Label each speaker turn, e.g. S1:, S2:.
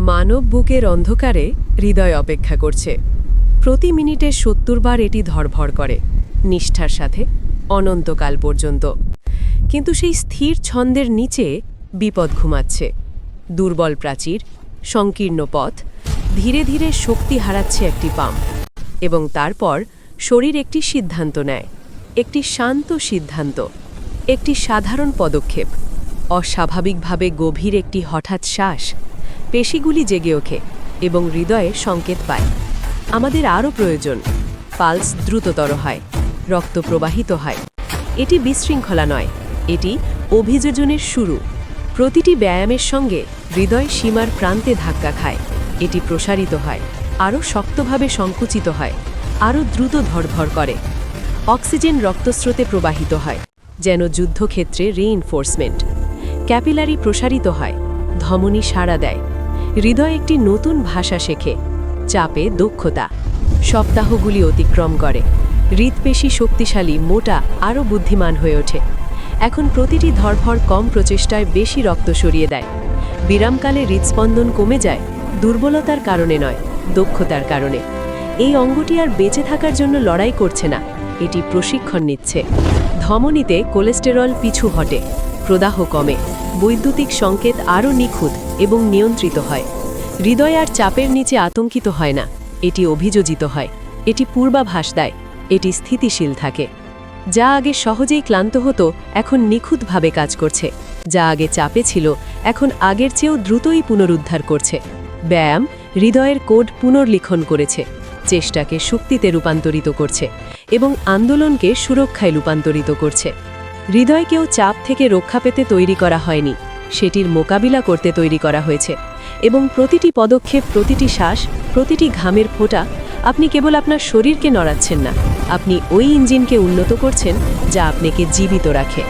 S1: মানব বুকের অন্ধকারে হৃদয় অপেক্ষা করছে। প্রতি মিনিটে ৭০ বার এটি ধড়ফড় করে, নিষ্ঠার সাথে, অনন্তকাল পর্যন্ত। কিন্তু সেই স্থির ছন্দের নিচে বিপদ ঘুমাচ্ছে। দুর্বল প্রাচীর, সংকীর্ণ পথ, ধীরে ধীরে শক্তি হারাচ্ছে একটি পাম্প। এবং তারপর শরীর একটি সিদ্ধান্ত নেয়, একটি শান্ত সিদ্ধান্ত, একটি সাধারণ পদক্ষেপ। অস্বাভাবিকভাবে গভীর একটি হঠাৎ শ্বাস, পেশিগুলি জেগে ওঠে এবং হৃদয়ে সংকেত পায়, আমাদের আরও প্রয়োজন। পালস দ্রুততর হয়, রক্ত প্রবাহিত হয়। এটি বিশৃঙ্খলা নয়, এটি অভিযোজনের শুরু। প্রতিটি ব্যায়ামের সঙ্গে হৃদয় সীমার প্রান্তে ধাক্কা খায়। এটি প্রসারিত হয়, আরও শক্তভাবে সংকুচিত হয়, আরও দ্রুত ধড়ফড় করে। অক্সিজেন রক্তস্রোতে প্রবাহিত হয়, যেন যুদ্ধক্ষেত্রে রিইনফোর্সমেন্ট। ক্যাপিলারি প্রসারিত হয়, ধমনী সাড়া দেয়। হৃদয় একটি নতুন ভাষা শেখে, চাপে দক্ষতা। সপ্তাহগুলি অতিক্রম করে, হৃৎপেশি শক্তিশালী, মোটা, আরও বুদ্ধিমান হয়ে ওঠে। এখন প্রতিটি ধড়ফড় কম প্রচেষ্টায় বেশি রক্ত সরিয়ে দেয়। বিরামকালে হৃৎস্পন্দন কমে যায়, দুর্বলতার কারণে নয়, দক্ষতার কারণে। এই অঙ্গটি আর বেঁচে থাকার জন্য লড়াই করছে না, এটি প্রশিক্ষণ নিচ্ছে। ধমনীতে কোলেস্টেরল পিছু হটে, প্রদাহ কমে, বৈদ্যুতিক সংকেত আরও নিখুঁত এবং নিয়ন্ত্রিত হয়। হৃদয় আর চাপের নিচে আতঙ্কিত হয় না, এটি অভিযোজিত হয়, এটি পূর্বাভাস দেয়, এটি স্থিতিশীল থাকে। যা আগে সহজেই ক্লান্ত হতো এখন নিখুঁতভাবে কাজ করছে। যা আগে চাপে ছিল এখন আগের চেয়েও দ্রুতই পুনরুদ্ধার করছে। ব্যায়াম হৃদয়ের কোড পুনর্লিখন করেছে, চেষ্টাকে শক্তিতে রূপান্তরিত করছে এবং আন্দোলনকে সুরক্ষায় রূপান্তরিত করছে। হৃদয়কেও চাপ থেকে রক্ষা পেতে তৈরি করা হয়নি, সেটির মোকাবিলা করতে তৈরি করা হয়েছে। এবং প্রতিটি পদক্ষেপ, প্রতিটি শ্বাস, প্রতিটি ঘামের ফোঁটা, আপনি কেবল আপনার শরীরকে নড়াচ্ছেন না, আপনি ওই ইঞ্জিনকে উন্নত করছেন যা আপনাকে জীবিত রাখে।